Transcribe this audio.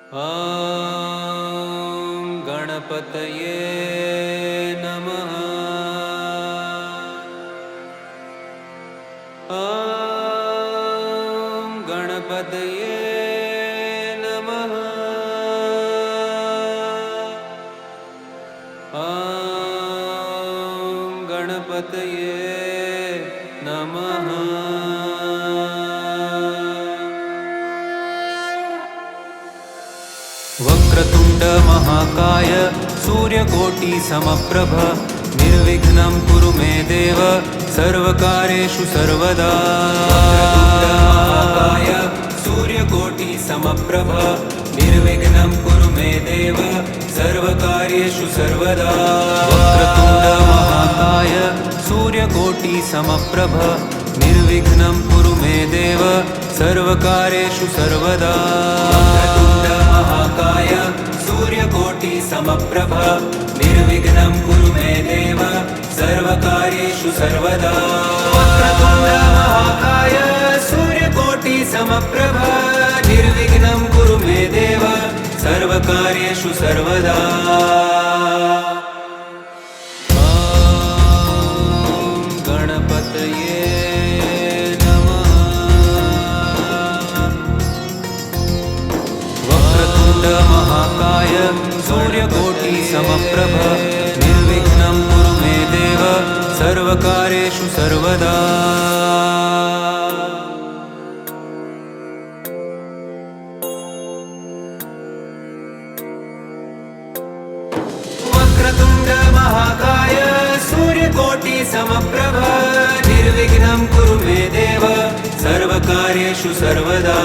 ॐ गणपतये नमः। ॐ गणपतये नमः। ॐ गणपतये नमः। वक्रतुण्ड महाकाय सूर्यकोटि समप्रभ निर्विघ्नं कुरु मे देव सर्वकार्येषु सर्वदा। महाकाय सूर्यकोटि समप्रभ निर्विघ्नं कुरु मे देव सर्वकार्येषु सर्वदा। वक्रतुण्ड महाकाय सूर्यकोटि समप्रभ निर्विघ्नं कुरु मे देव सर्वकार्येषु सर्वदा। महाकाय सूर्यकोटि समप्रभ निर्विघ्नं कुरु मे देव सर्वकार्येषु सर्वदा। वक्रतुण्ड महाकाय सूर्यकोटि समप्रभ निर्विघ्नं कुरु मे देव सर्वकार्येषु सर्वदा। महाकाय सूर्यकोटि समप्रभ निर्विघ्नं कुरु मे देव सर्वकार्येषु सर्वदा। वक्रतुण्ड महाकाय सूर्यकोटि समप्रभ निर्विघ्नं कुरु मे देव सर्वकार्येषु सर्वदा।